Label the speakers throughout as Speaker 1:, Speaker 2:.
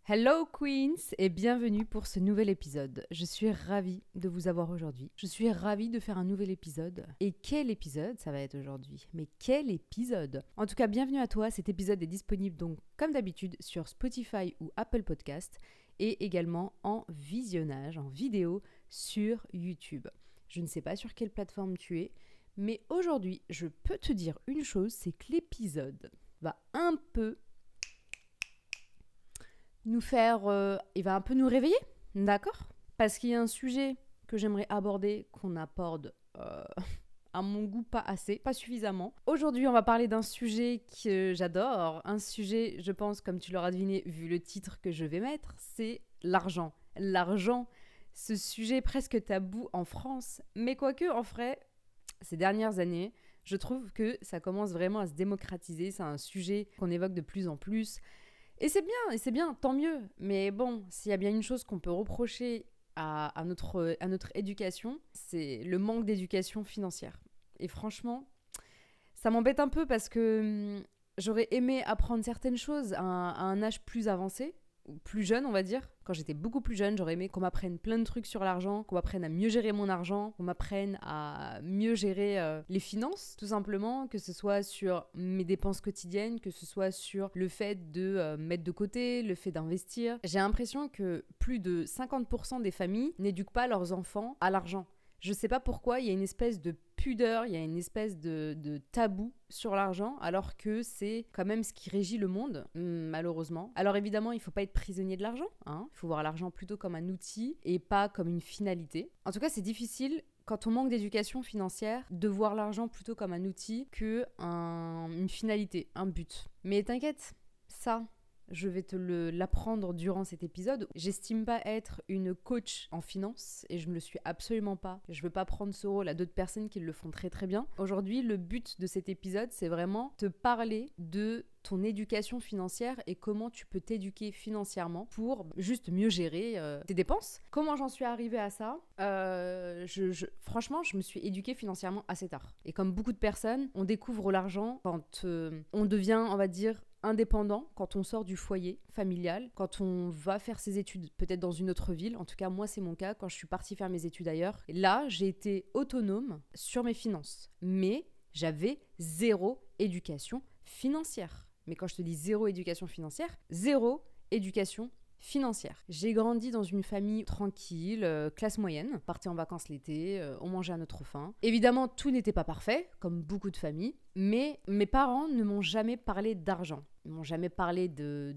Speaker 1: Hello Queens et bienvenue pour ce nouvel épisode. Je suis ravie de vous avoir aujourd'hui. Je suis ravie de faire un nouvel épisode. Et quel épisode ça va être aujourd'hui? Mais quel épisode! En tout cas, bienvenue à toi. Cet épisode est disponible donc comme d'habitude sur Spotify ou Apple Podcast et également en visionnage, en vidéo sur YouTube. Je ne sais pas sur quelle plateforme tu es, mais aujourd'hui, je peux te dire une chose, c'est que l'épisode va un peu il va un peu nous réveiller, d'accord? Parce qu'il y a un sujet que j'aimerais aborder, qu'on aborde à mon goût pas assez, pas suffisamment. Aujourd'hui, on va parler d'un sujet que j'adore, un sujet, je pense, comme tu l'auras deviné, vu le titre que je vais mettre, c'est l'argent. L'argent, ce sujet presque tabou en France, mais quoique, en vrai, ces dernières années, je trouve que ça commence vraiment à se démocratiser, c'est un sujet qu'on évoque de plus en plus. Et c'est bien, tant mieux. Mais bon, s'il y a bien une chose qu'on peut reprocher à notre éducation, c'est le manque d'éducation financière. Et franchement, ça m'embête un peu parce que j'aurais aimé apprendre certaines choses à un âge plus avancé, ou plus jeune, on va dire. Quand j'étais beaucoup plus jeune, j'aurais aimé qu'on m'apprenne plein de trucs sur l'argent, qu'on m'apprenne à mieux gérer mon argent, qu'on m'apprenne à mieux gérer les finances, tout simplement, que ce soit sur mes dépenses quotidiennes, que ce soit sur le fait de mettre de côté, le fait d'investir. J'ai l'impression que plus de 50% des familles n'éduquent pas leurs enfants à l'argent. Je sais pas pourquoi, il y a une espèce de pudeur, il y a une espèce de tabou sur l'argent, alors que c'est quand même ce qui régit le monde, malheureusement. Alors évidemment, il faut pas être prisonnier de l'argent, hein. Il faut voir l'argent plutôt comme un outil et pas comme une finalité. En tout cas, c'est difficile quand on manque d'éducation financière, de voir l'argent plutôt comme un outil que une finalité, un but. Mais t'inquiète, ça, je vais te l'apprendre durant cet épisode. J'estime pas être une coach en finance et je ne le suis absolument pas. Je veux pas prendre ce rôle à d'autres personnes qui le font très très bien. Aujourd'hui, le but de cet épisode, c'est vraiment te parler de ton éducation financière et comment tu peux t'éduquer financièrement pour juste mieux gérer tes dépenses. Comment j'en suis arrivée à ça? Franchement, je me suis éduquée financièrement assez tard. Et comme beaucoup de personnes, on découvre l'argent quand on devient, on va dire, indépendant, quand on sort du foyer familial, quand on va faire ses études peut-être dans une autre ville. En tout cas, moi, c'est mon cas quand je suis partie faire mes études ailleurs. Et là, j'ai été autonome sur mes finances. Mais j'avais zéro éducation financière. Mais quand je te dis zéro éducation financière, zéro éducation financière. J'ai grandi dans une famille tranquille, classe moyenne. On partait en vacances l'été, on mangeait à notre faim. Évidemment, tout n'était pas parfait, comme beaucoup de familles, mais mes parents ne m'ont jamais parlé d'argent. Ils m'ont jamais parlé de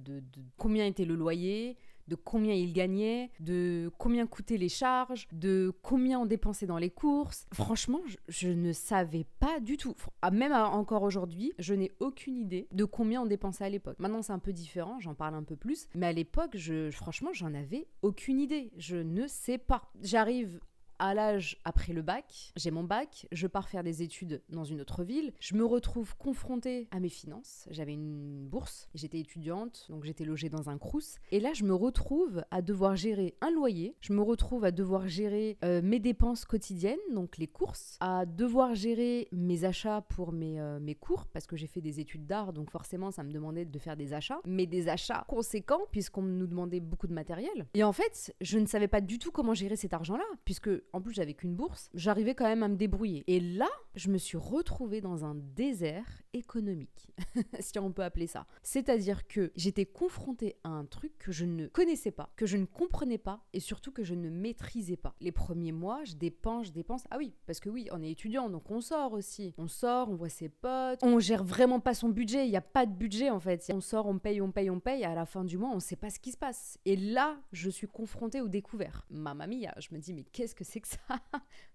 Speaker 1: combien était le loyer, de combien ils gagnaient, de combien coûtaient les charges, de combien on dépensait dans les courses. Franchement, je ne savais pas du tout. Même encore aujourd'hui, je n'ai aucune idée de combien on dépensait à l'époque. Maintenant, c'est un peu différent, j'en parle un peu plus. Mais à l'époque, franchement, j'en avais aucune idée. Je ne sais pas. J'arrive à l'âge après le bac, j'ai mon bac, je pars faire des études dans une autre ville, je me retrouve confrontée à mes finances, j'avais une bourse, j'étais étudiante, donc j'étais logée dans un crous, et là je me retrouve à devoir gérer un loyer, je me retrouve à devoir gérer mes dépenses quotidiennes, donc les courses, à devoir gérer mes achats pour mes cours, parce que j'ai fait des études d'art, donc forcément ça me demandait de faire des achats, mais des achats conséquents, puisqu'on nous demandait beaucoup de matériel. Et en fait, je ne savais pas du tout comment gérer cet argent-là, puisque en plus j'avais qu'une bourse, j'arrivais quand même à me débrouiller. Et là, je me suis retrouvée dans un désert économique, si on peut appeler ça. C'est-à-dire que j'étais confrontée à un truc que je ne connaissais pas, que je ne comprenais pas et surtout que je ne maîtrisais pas. Les premiers mois, je dépense. Ah oui, parce que oui, on est étudiant, donc on sort aussi. On sort, on voit ses potes, on gère vraiment pas son budget, il n'y a pas de budget en fait. On sort, on paye, et à la fin du mois, on sait pas ce qui se passe. Et là, je suis confrontée au découvert. Mamma mia, je me dis, mais qu'est-ce que c'est que ça?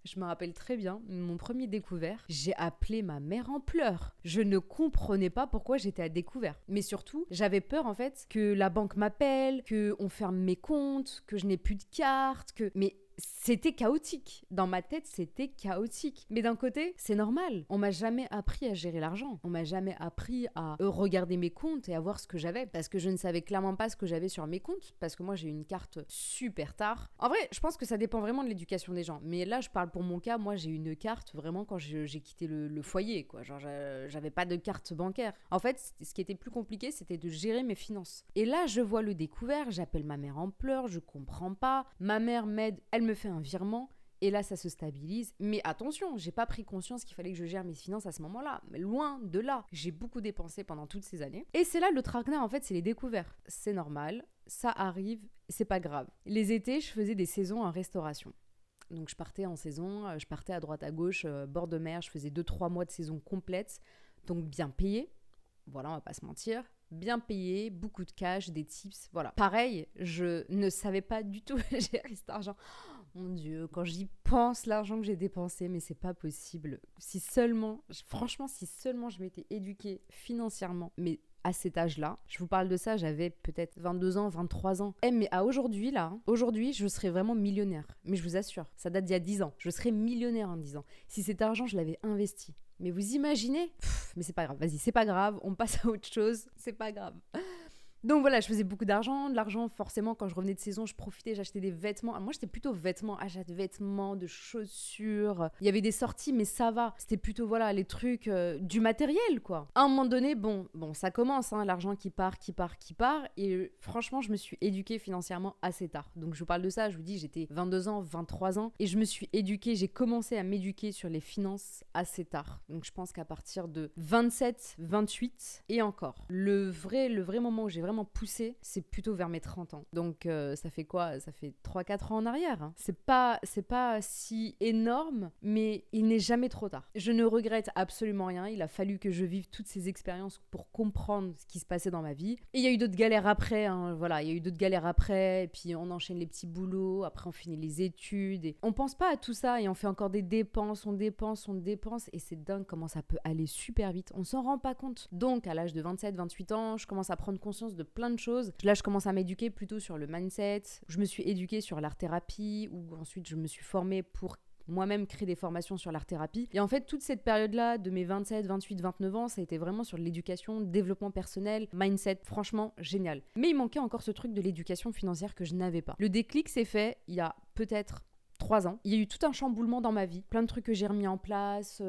Speaker 1: Je me rappelle très bien, mon premier découvert, j'ai appelé ma mère en pleurs. Je ne comprenais pas pourquoi j'étais à découvert. Mais surtout, j'avais peur en fait que la banque m'appelle, qu'on ferme mes comptes, que je n'ai plus de carte, mais c'était chaotique. Dans ma tête, c'était chaotique. Mais d'un côté, c'est normal. On m'a jamais appris à gérer l'argent. On m'a jamais appris à regarder mes comptes et à voir ce que j'avais. Parce que je ne savais clairement pas ce que j'avais sur mes comptes. Parce que moi, j'ai eu une carte super tard. En vrai, je pense que ça dépend vraiment de l'éducation des gens. Mais là, je parle pour mon cas. Moi, j'ai eu une carte vraiment quand j'ai quitté le foyer, quoi. Genre, j'avais pas de carte bancaire. En fait, ce qui était plus compliqué, c'était de gérer mes finances. Et là, je vois le découvert. J'appelle ma mère en pleurs. Je comprends pas. Ma mère m'aide. Elle me fait un virement. Et là, ça se stabilise. Mais attention, j'ai pas pris conscience qu'il fallait que je gère mes finances à ce moment-là. Mais loin de là. J'ai beaucoup dépensé pendant toutes ces années. Et c'est là le traquenard, en fait, c'est les découvertes. C'est normal. Ça arrive. C'est pas grave. Les étés, je faisais des saisons en restauration. Donc je partais en saison, je partais à droite à gauche, bord de mer, je faisais 2-3 mois de saison complète, donc bien payé, voilà, on va pas se mentir, bien payé, beaucoup de cash, des tips, voilà. Pareil, je ne savais pas du tout gérer cet argent. Mon Dieu, quand j'y pense, l'argent que j'ai dépensé, mais c'est pas possible. Si seulement je m'étais éduquée financièrement, mais à cet âge-là, je vous parle de ça, j'avais peut-être 22 ans, 23 ans. Mais à aujourd'hui, aujourd'hui, je serais vraiment millionnaire. Mais je vous assure, ça date d'il y a 10 ans. Je serais millionnaire en 10 ans. Si cet argent, je l'avais investi. Mais vous imaginez ? Mais c'est pas grave, vas-y, c'est pas grave, on passe à autre chose, c'est pas grave. Donc voilà, je faisais beaucoup d'argent. De l'argent, forcément, quand je revenais de saison, je profitais, j'achetais des vêtements. Moi, j'étais plutôt vêtements, achat de vêtements, de chaussures. Il y avait des sorties, mais ça va. C'était plutôt, voilà, les trucs, du matériel, quoi. À un moment donné, bon, ça commence, hein, l'argent qui part. Et franchement, je me suis éduquée financièrement assez tard. Donc je vous parle de ça, je vous dis, j'étais 22 ans, 23 ans. Et je me suis éduquée, j'ai commencé à m'éduquer sur les finances assez tard. Donc je pense qu'à partir de 27, 28 et encore. Le vrai moment où j'ai vraiment poussé, c'est plutôt vers mes 30 ans. Donc ça fait quoi ? Ça fait 3-4 ans en arrière. Hein. C'est pas si énorme, mais il n'est jamais trop tard. Je ne regrette absolument rien. Il a fallu que je vive toutes ces expériences pour comprendre ce qui se passait dans ma vie. Et il y a eu d'autres galères après. Hein. Voilà, il y a eu d'autres galères après. Et puis on enchaîne les petits boulots. Après on finit les études. Et on pense pas à tout ça et on fait encore des dépenses. On dépense. Et c'est dingue comment ça peut aller super vite. On s'en rend pas compte. Donc à l'âge de 27-28 ans, je commence à prendre conscience de plein de choses. Là, je commence à m'éduquer plutôt sur le mindset. Je me suis éduquée sur l'art-thérapie, ou ensuite je me suis formée pour moi-même créer des formations sur l'art-thérapie. Et en fait, toute cette période-là, de mes 27, 28, 29 ans, ça a été vraiment sur l'éducation, développement personnel, mindset, franchement, génial. Mais il manquait encore ce truc de l'éducation financière que je n'avais pas. Le déclic s'est fait il y a peut-être 3 ans. Il y a eu tout un chamboulement dans ma vie. Plein de trucs que j'ai remis en place,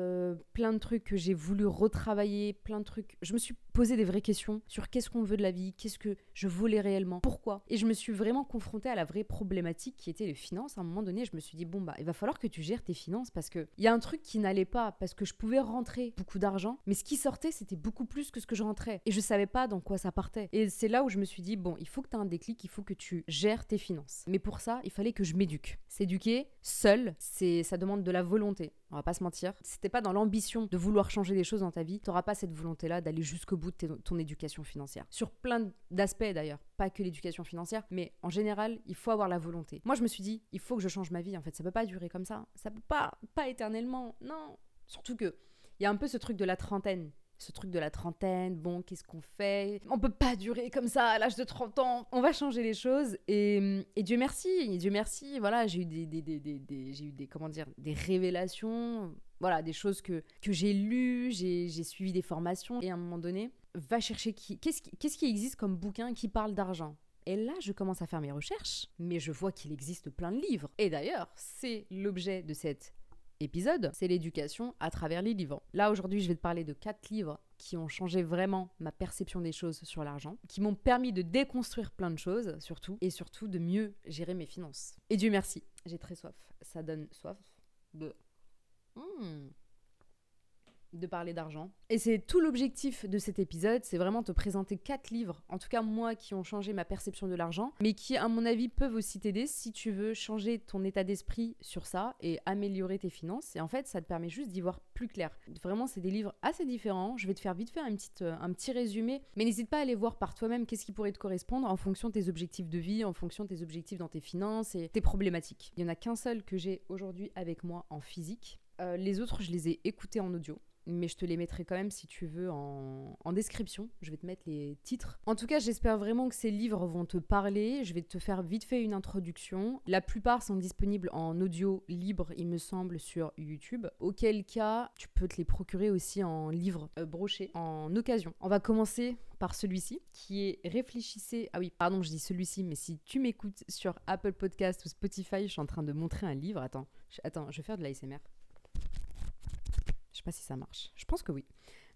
Speaker 1: plein de trucs que j'ai voulu retravailler, plein de trucs. Je me suis posé des vraies questions sur qu'est-ce qu'on veut de la vie, qu'est-ce que je voulais réellement, pourquoi. Et je me suis vraiment confrontée à la vraie problématique qui était les finances. À un moment donné, je me suis dit, bon, il va falloir que tu gères tes finances parce qu'il y a un truc qui n'allait pas, parce que je pouvais rentrer beaucoup d'argent, mais ce qui sortait, c'était beaucoup plus que ce que je rentrais. Et je savais pas dans quoi ça partait. Et c'est là où je me suis dit, bon, il faut que tu aies un déclic, il faut que tu gères tes finances. Mais pour ça, il fallait que je m'éduque. S'éduquer seul, ça demande de la volonté. On va pas se mentir. Si t'es pas dans l'ambition de vouloir changer des choses dans ta vie, t'auras pas cette volonté-là d'aller jusqu'au bout de ton éducation financière. Sur plein d'aspects d'ailleurs, pas que l'éducation financière, mais en général, il faut avoir la volonté. Moi, je me suis dit, il faut que je change ma vie. En fait, ça peut pas durer comme ça. Ça peut pas éternellement. Non. Surtout que il y a un peu ce truc de la trentaine. Bon, qu'est-ce qu'on fait ? On peut pas durer comme ça à l'âge de 30 ans. On va changer les choses et Dieu merci, voilà, j'ai eu des révélations, voilà, des choses que j'ai lues, j'ai suivi des formations et à un moment donné, va chercher qu'est-ce qui existe comme bouquin qui parle d'argent ? Et là, je commence à faire mes recherches, mais je vois qu'il existe plein de livres. Et d'ailleurs, c'est l'objet de cette épisode, c'est l'éducation à travers les livres. Là, aujourd'hui, je vais te parler de 4 livres qui ont changé vraiment ma perception des choses sur l'argent, qui m'ont permis de déconstruire plein de choses, surtout, et surtout de mieux gérer mes finances. Et Dieu merci, j'ai très soif. Ça donne soif de parler d'argent. Et c'est tout l'objectif de cet épisode, c'est vraiment te présenter 4 livres, en tout cas moi, qui ont changé ma perception de l'argent, mais qui, à mon avis, peuvent aussi t'aider si tu veux changer ton état d'esprit sur ça et améliorer tes finances. Et en fait, ça te permet juste d'y voir plus clair. Vraiment, c'est des livres assez différents. Je vais te faire vite faire un petit résumé, mais n'hésite pas à aller voir par toi-même qu'est-ce qui pourrait te correspondre en fonction de tes objectifs de vie, en fonction de tes objectifs dans tes finances et tes problématiques. Il n'y en a qu'un seul que j'ai aujourd'hui avec moi en physique. Les autres, je les ai écoutés en audio. Mais je te les mettrai quand même si tu veux en description. Je vais te mettre les titres. En tout cas, j'espère vraiment que ces livres vont te parler. Je vais te faire vite fait une introduction. La plupart sont disponibles en audio libre, il me semble, sur YouTube. Auquel cas, tu peux te les procurer aussi en livre broché, en occasion. On va commencer par celui-ci, qui est Réfléchissez... Ah oui, pardon, je dis celui-ci, mais si tu m'écoutes sur Apple Podcast ou Spotify, je suis en train de montrer un livre. Attends, je vais faire de l'ASMR. Je sais pas si ça marche. Je pense que oui.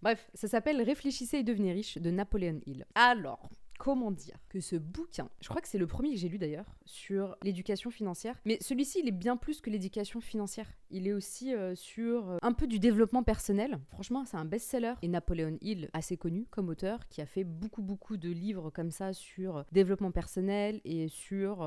Speaker 1: Bref, ça s'appelle Réfléchissez et devenez riche de Napoleon Hill. Alors, comment dire que ce bouquin, je crois que c'est le premier que j'ai lu d'ailleurs, sur l'éducation financière, mais celui-ci, il est bien plus que l'éducation financière. Il est aussi sur un peu du développement personnel. Franchement, c'est un best-seller. Et Napoleon Hill, assez connu comme auteur, qui a fait beaucoup de livres comme ça sur développement personnel et sur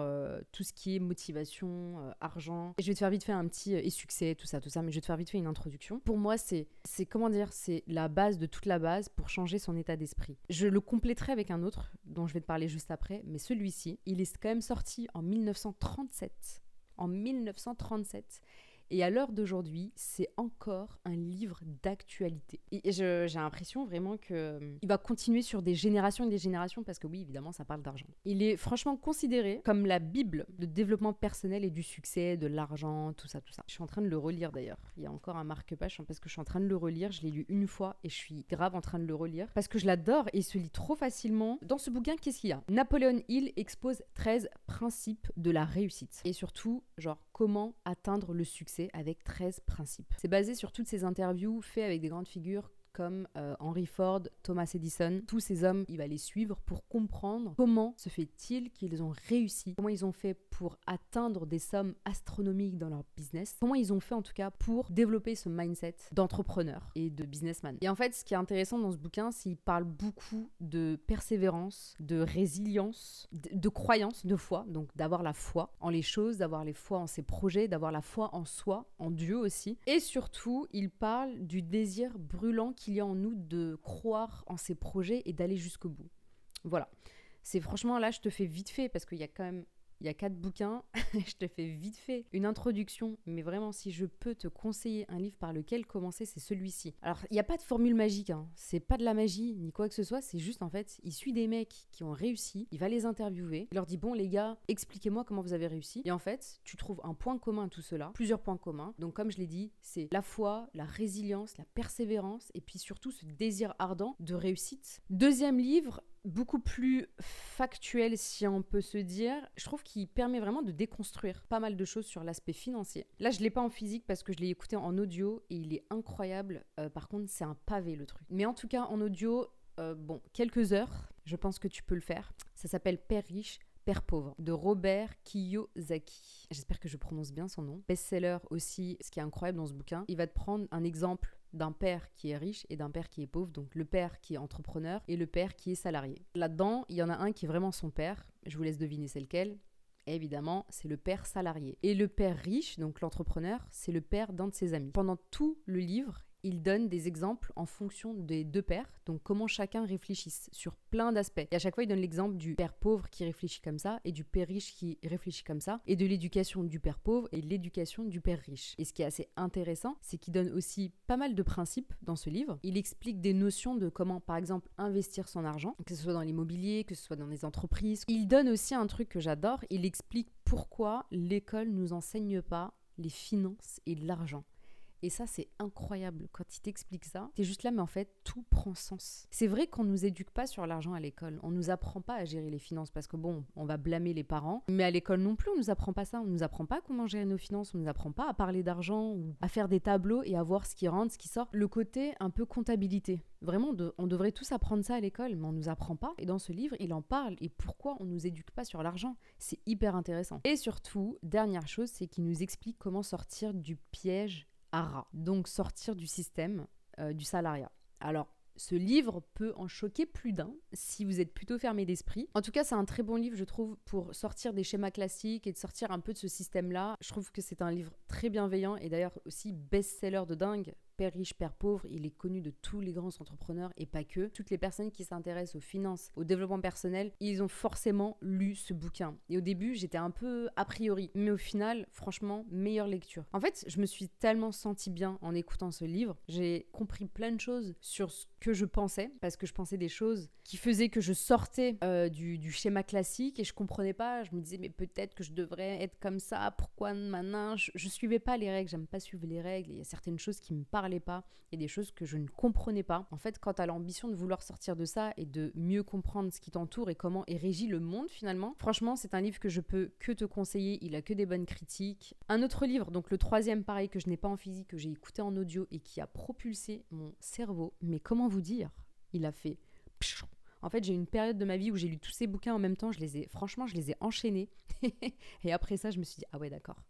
Speaker 1: tout ce qui est motivation, argent. Et je vais te faire vite fait un petit et succès, tout ça, mais je vais te faire vite fait une introduction. Pour moi, c'est comment dire, c'est la base de toute la base pour changer son état d'esprit. Je le compléterai avec un autre dont je vais te parler juste après, mais celui-ci, il est quand même sorti en 1937. En 1937. Et à l'heure d'aujourd'hui, c'est encore un livre d'actualité. Et j'ai l'impression vraiment qu'il va continuer sur des générations et des générations, parce que oui, évidemment, ça parle d'argent. Il est franchement considéré comme la Bible de développement personnel et du succès, de l'argent, tout ça. Je suis en train de le relire d'ailleurs. Il y a encore un marque-page parce que je suis en train de le relire. Je l'ai lu une fois et je suis grave en train de le relire parce que je l'adore et il se lit trop facilement. Dans ce bouquin, qu'est-ce qu'il y a? Napoleon Hill expose 13 principes de la réussite. Et surtout, genre, comment atteindre le succès avec 13 principes. C'est basé sur toutes ces interviews faites avec des grandes figures comme Henry Ford, Thomas Edison. Tous ces hommes, il va les suivre pour comprendre comment se fait-il qu'ils ont réussi, comment ils ont fait pour atteindre des sommes astronomiques dans leur business, comment ils ont fait en tout cas pour développer ce mindset d'entrepreneur et de businessman. Et en fait, ce qui est intéressant dans ce bouquin, c'est qu'il parle beaucoup de persévérance, de résilience, de croyance, de foi, donc d'avoir la foi en les choses, d'avoir la foi en ses projets, d'avoir la foi en soi, en Dieu aussi. Et surtout, il parle du désir brûlant qu'il y a en nous de croire en ses projets et d'aller jusqu'au bout. Voilà. C'est franchement, là, je te fais vite fait parce qu'il y a quand même... Il y a 4 bouquins, je te fais vite fait une introduction, mais vraiment, si je peux te conseiller un livre par lequel commencer, c'est celui-ci. Alors, il n'y a pas de formule magique, hein. C'est pas de la magie, ni quoi que ce soit, c'est juste, en fait, il suit des mecs qui ont réussi, il va les interviewer, il leur dit, bon, les gars, expliquez-moi comment vous avez réussi. Et en fait, tu trouves un point commun à tout cela, plusieurs points communs. Donc, comme je l'ai dit, c'est la foi, la résilience, la persévérance, et puis surtout ce désir ardent de réussite. Deuxième livre, beaucoup plus factuel si on peut se dire, je trouve qu'il permet vraiment de déconstruire pas mal de choses sur l'aspect financier. Là, je l'ai pas en physique parce que je l'ai écouté en audio et il est incroyable. Par contre, c'est un pavé le truc. Mais en tout cas, en audio, quelques heures, je pense que tu peux le faire. Ça s'appelle Père riche, Père pauvre, de Robert Kiyosaki. J'espère que je prononce bien son nom. Best-seller aussi, ce qui est incroyable dans ce bouquin. Il va te prendre un exemple d'un père qui est riche et d'un père qui est pauvre, donc le père qui est entrepreneur et le père qui est salarié. Là-dedans, il y en a un qui est vraiment son père, je vous laisse deviner c'est lequel, et évidemment, c'est le père salarié. Et le père riche, donc l'entrepreneur, c'est le père d'un de ses amis. Pendant tout le livre, il donne des exemples en fonction des deux pères, donc comment chacun réfléchisse sur plein d'aspects. Et à chaque fois, il donne l'exemple du père pauvre qui réfléchit comme ça, et du père riche qui réfléchit comme ça, et de l'éducation du père pauvre et de l'éducation du père riche. Et ce qui est assez intéressant, c'est qu'il donne aussi pas mal de principes dans ce livre. Il explique des notions de comment, par exemple, investir son argent, que ce soit dans l'immobilier, que ce soit dans les entreprises. Il donne aussi un truc que j'adore, il explique pourquoi l'école ne nous enseigne pas les finances et l'argent. Et ça, c'est incroyable. Quand il t'explique ça, t'es juste là, mais en fait, tout prend sens. C'est vrai qu'on nous éduque pas sur l'argent à l'école. On nous apprend pas à gérer les finances parce que bon, on va blâmer les parents. Mais à l'école non plus, on nous apprend pas ça. On nous apprend pas comment gérer nos finances. On nous apprend pas à parler d'argent ou à faire des tableaux et à voir ce qui rentre, ce qui sort. Le côté un peu comptabilité. Vraiment, on devrait tous apprendre ça à l'école, mais on nous apprend pas. Et dans ce livre, il en parle. Et pourquoi on nous éduque pas sur l'argent? C'est hyper intéressant. Et surtout, dernière chose, c'est qu'il nous explique comment sortir du piège à rat, donc sortir du système du salariat. Alors, ce livre peut en choquer plus d'un si vous êtes plutôt fermé d'esprit. En tout cas, c'est un très bon livre, je trouve, pour sortir des schémas classiques et de sortir un peu de ce système-là. Je trouve que c'est un livre très bienveillant et d'ailleurs aussi best-seller de dingue Père riche, Père pauvre, il est connu de tous les grands entrepreneurs et pas que. Toutes les personnes qui s'intéressent aux finances, au développement personnel, ils ont forcément lu ce bouquin. Et au début, j'étais un peu a priori, mais au final, franchement, meilleure lecture. En fait, je me suis tellement sentie bien en écoutant ce livre. J'ai compris plein de choses sur ce que je pensais, parce que je pensais des choses qui faisaient que je sortais du schéma classique et je comprenais pas. Je me disais, mais peut-être que je devrais être comme ça, pourquoi maintenant je suivais pas les règles, j'aime pas suivre les règles. Il y a certaines choses qui me parlaient pas, il y a des choses que je ne comprenais pas. En fait, quand tu as l'ambition de vouloir sortir de ça et de mieux comprendre ce qui t'entoure et comment est régi le monde finalement, franchement, c'est un livre que je peux que te conseiller. Il a que des bonnes critiques. Un autre livre, donc le troisième, pareil, que je n'ai pas en physique, que j'ai écouté en audio et qui a propulsé mon cerveau. Mais comment vous dire, il a fait pshou. En fait, j'ai eu une période de ma vie où j'ai lu tous ces bouquins en même temps. Franchement, je les ai enchaînés. Et après ça, je me suis dit, ah ouais, d'accord.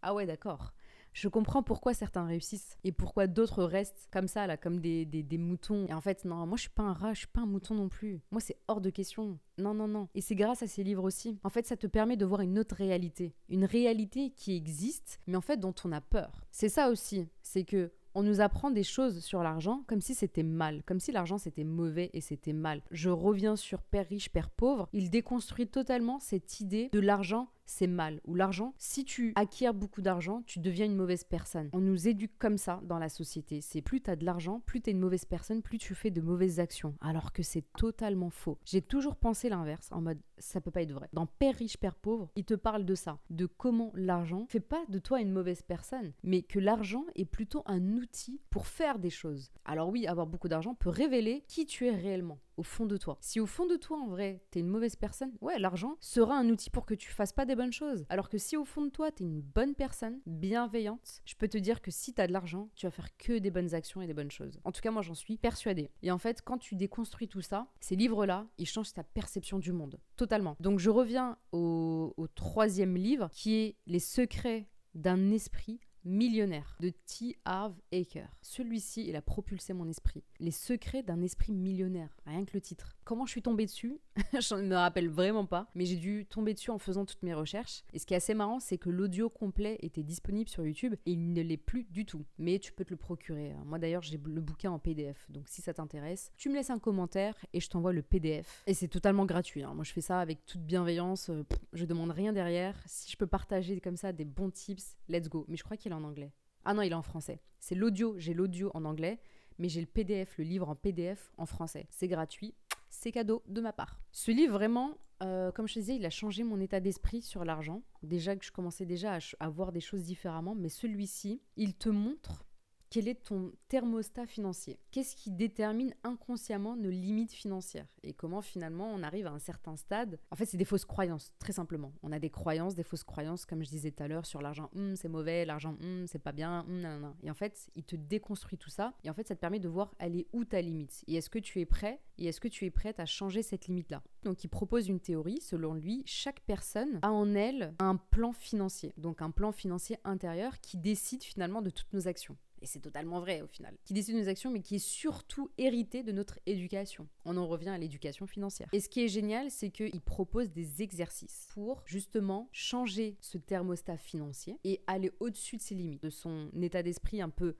Speaker 1: Ah ouais, d'accord. Je comprends pourquoi certains réussissent et pourquoi d'autres restent comme ça, là, comme des moutons. Et en fait, non, moi, je suis pas un rat, je suis pas un mouton non plus. Moi, c'est hors de question. Non, non, non. Et c'est grâce à ces livres aussi. En fait, ça te permet de voir une autre réalité. Une réalité qui existe, mais en fait, dont on a peur. C'est ça aussi. C'est que on nous apprend des choses sur l'argent comme si c'était mal, comme si l'argent c'était mauvais et c'était mal. Je reviens sur Père riche, Père pauvre. Il déconstruit totalement cette idée de l'argent c'est mal. Ou l'argent, si tu acquiers beaucoup d'argent, tu deviens une mauvaise personne. On nous éduque comme ça dans la société. C'est plus tu as de l'argent, plus tu es une mauvaise personne, plus tu fais de mauvaises actions. Alors que c'est totalement faux. J'ai toujours pensé l'inverse, en mode ça peut pas être vrai. Dans Père riche, Père pauvre, il te parle de ça, de comment l'argent fait pas de toi une mauvaise personne, mais que l'argent est plutôt un outil pour faire des choses. Alors oui, avoir beaucoup d'argent peut révéler qui tu es réellement. Au fond de toi. Si au fond de toi, en vrai, t'es une mauvaise personne, ouais, l'argent sera un outil pour que tu fasses pas des bonnes choses. Alors que si au fond de toi, t'es une bonne personne, bienveillante, je peux te dire que si t'as de l'argent, tu vas faire que des bonnes actions et des bonnes choses. En tout cas, moi, j'en suis persuadée. Et en fait, quand tu déconstruis tout ça, ces livres-là, ils changent ta perception du monde. Totalement. Donc, je reviens au troisième livre, qui est Les secrets d'un esprit millionnaire de T. Harv Eker. Celui-ci, il a propulsé mon esprit. Les secrets d'un esprit millionnaire. Rien que le titre. Comment je suis tombée dessus? Je ne me rappelle vraiment pas, mais j'ai dû tomber dessus en faisant toutes mes recherches. Et ce qui est assez marrant, c'est que l'audio complet était disponible sur YouTube et il ne l'est plus du tout. Mais tu peux te le procurer. Moi d'ailleurs, j'ai le bouquin en PDF. Donc si ça t'intéresse, tu me laisses un commentaire et je t'envoie le PDF. Et c'est totalement gratuit. Moi je fais ça avec toute bienveillance. Je demande rien derrière. Si je peux partager comme ça des bons tips, let's go. Mais je crois qu'il est en anglais. Ah non, il est en français. C'est l'audio. J'ai l'audio en anglais, mais j'ai le PDF, le livre en PDF en français. C'est gratuit. C'est cadeau de ma part. Ce livre, vraiment, comme je te disais, il a changé mon état d'esprit sur l'argent. Déjà que je commençais déjà à voir des choses différemment, mais celui-ci, il te montre quel est ton thermostat financier. Qu'est-ce qui détermine inconsciemment nos limites financières et comment finalement on arrive à un certain stade. En fait, c'est des fausses croyances, très simplement. On a des croyances, des fausses croyances, comme je disais tout à l'heure, sur l'argent, c'est mauvais, l'argent, c'est pas bien, nanana. Et en fait, il te déconstruit tout ça et en fait, ça te permet de voir elle est où ta limite. Et est-ce que tu es prêt et est-ce que tu es prête à changer cette limite-là? Donc, il propose une théorie. Selon lui, chaque personne a en elle un plan financier, donc un plan financier intérieur qui décide finalement de toutes nos actions. Et c'est totalement vrai au final, qui décide de nos actions, mais qui est surtout hérité de notre éducation. On en revient à l'éducation financière. Et ce qui est génial, c'est qu'il propose des exercices pour justement changer ce thermostat financier et aller au-dessus de ses limites, de son état d'esprit un peu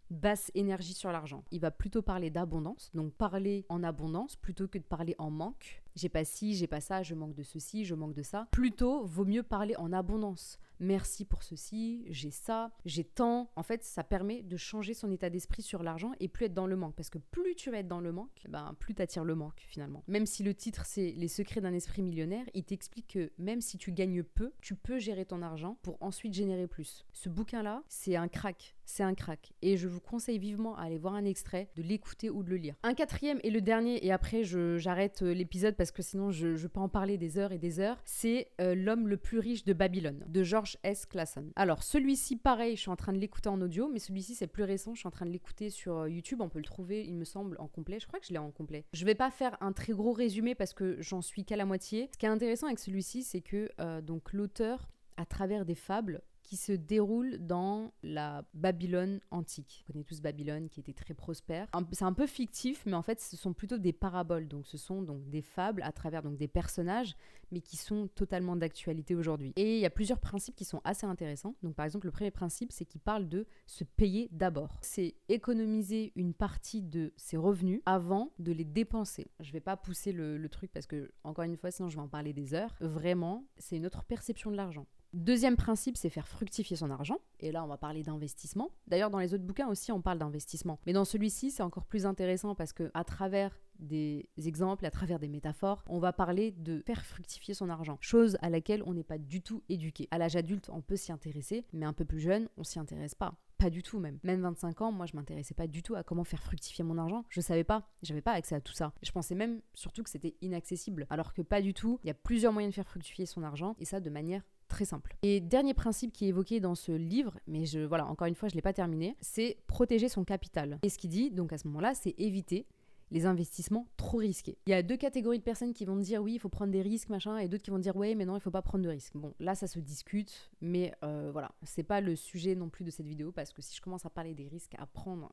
Speaker 1: basse énergie sur l'argent. Il va plutôt parler d'abondance, donc parler en abondance plutôt que de parler en manque. J'ai pas ci, j'ai pas ça, je manque de ceci, je manque de ça. Plutôt, vaut mieux parler en abondance. Merci pour ceci, j'ai ça, j'ai tant. En fait, ça permet de changer son état d'esprit sur l'argent et plus être dans le manque. Parce que plus tu vas être dans le manque, plus t'attires le manque finalement. Même si le titre c'est Les secrets d'un esprit millionnaire, il t'explique que même si tu gagnes peu, tu peux gérer ton argent pour ensuite générer plus. Ce bouquin-là, c'est un crack. C'est un crack. Et je vous conseille vivement à aller voir un extrait, de l'écouter ou de le lire. Un quatrième et le dernier, et après j'arrête l'épisode parce que sinon je peux en parler des heures et des heures, c'est L'homme le plus riche de Babylone, de George S. Clason. Alors celui-ci, pareil, je suis en train de l'écouter en audio, mais celui-ci c'est plus récent, je suis en train de l'écouter sur YouTube, on peut le trouver, il me semble, en complet. Je crois que je l'ai en complet. Je vais pas faire un très gros résumé parce que j'en suis qu'à la moitié. Ce qui est intéressant avec celui-ci, c'est que donc l'auteur, à travers des fables, qui se déroule dans la Babylone antique. On connaît tous Babylone qui était très prospère. C'est un peu fictif, mais en fait, ce sont plutôt des paraboles. Donc, ce sont donc des fables à travers donc des personnages, mais qui sont totalement d'actualité aujourd'hui. Et il y a plusieurs principes qui sont assez intéressants. Donc, par exemple, le premier principe, c'est qu'il parle de se payer d'abord. C'est économiser une partie de ses revenus avant de les dépenser. Je vais pas pousser le truc parce que, encore une fois, sinon je vais en parler des heures. Vraiment, c'est une autre perception de l'argent. Deuxième principe, c'est faire fructifier son argent. Et là, on va parler d'investissement. D'ailleurs, dans les autres bouquins aussi, on parle d'investissement. Mais dans celui-ci, c'est encore plus intéressant parce que à travers des exemples, à travers des métaphores, on va parler de faire fructifier son argent. Chose à laquelle on n'est pas du tout éduqué. À l'âge adulte, on peut s'y intéresser, mais un peu plus jeune, on s'y intéresse pas. Pas du tout même. Même 25 ans, moi je m'intéressais pas du tout à comment faire fructifier mon argent. Je savais pas, j'avais pas accès à tout ça. Je pensais même surtout que c'était inaccessible. Alors que pas du tout, il y a plusieurs moyens de faire fructifier son argent et ça de manière très simple. Et dernier principe qui est évoqué dans ce livre, mais voilà, encore une fois, je l'ai pas terminé, c'est protéger son capital. Et ce qu'il dit, donc à ce moment-là, c'est éviter les investissements trop risqués. Il y a deux catégories de personnes qui vont dire oui, il faut prendre des risques, machin, et d'autres qui vont dire ouais, mais non, il faut pas prendre de risques. Bon, là, ça se discute, mais voilà, c'est pas le sujet non plus de cette vidéo, parce que si je commence à parler des risques à prendre,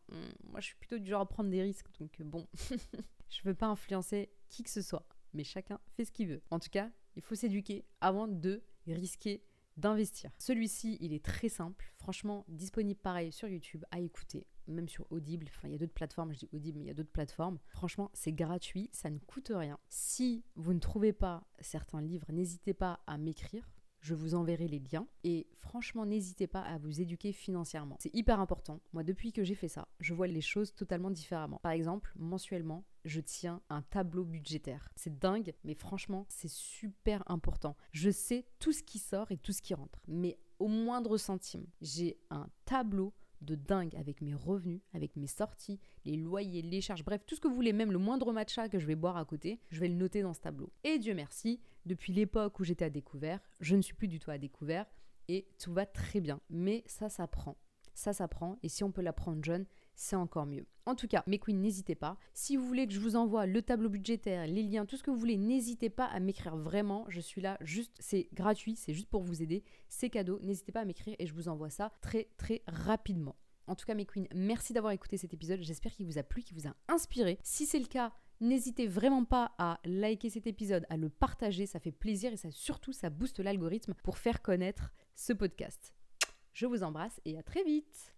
Speaker 1: moi, je suis plutôt du genre à prendre des risques, donc bon, je veux pas influencer qui que ce soit, mais chacun fait ce qu'il veut. En tout cas, il faut s'éduquer avant de risquer d'investir. Celui-ci, il est très simple, franchement disponible pareil sur YouTube, à écouter, même sur Audible, enfin il y a d'autres plateformes, je dis Audible, mais il y a d'autres plateformes. Franchement, c'est gratuit, ça ne coûte rien. Si vous ne trouvez pas certains livres, n'hésitez pas à m'écrire. Je vous enverrai les liens et franchement, n'hésitez pas à vous éduquer financièrement. C'est hyper important. Moi, depuis que j'ai fait ça, je vois les choses totalement différemment. Par exemple, mensuellement, je tiens un tableau budgétaire. C'est dingue, mais franchement, c'est super important. Je sais tout ce qui sort et tout ce qui rentre, mais au moindre centime, j'ai un tableau de dingue avec mes revenus, avec mes sorties, les loyers, les charges, bref, tout ce que vous voulez, même le moindre matcha que je vais boire à côté, je vais le noter dans ce tableau. Et Dieu merci, depuis l'époque où j'étais à découvert, je ne suis plus du tout à découvert et tout va très bien. Mais ça s'apprend. Ça s'apprend et si on peut l'apprendre jeune, c'est encore mieux. En tout cas, mes queens, n'hésitez pas. Si vous voulez que je vous envoie le tableau budgétaire, les liens, tout ce que vous voulez, n'hésitez pas à m'écrire vraiment. Je suis là juste, c'est gratuit, c'est juste pour vous aider. C'est cadeau, n'hésitez pas à m'écrire et je vous envoie ça très très rapidement. En tout cas, mes queens, merci d'avoir écouté cet épisode. J'espère qu'il vous a plu, qu'il vous a inspiré. Si c'est le cas, n'hésitez vraiment pas à liker cet épisode, à le partager. Ça fait plaisir et surtout, ça booste l'algorithme pour faire connaître ce podcast. Je vous embrasse et à très vite.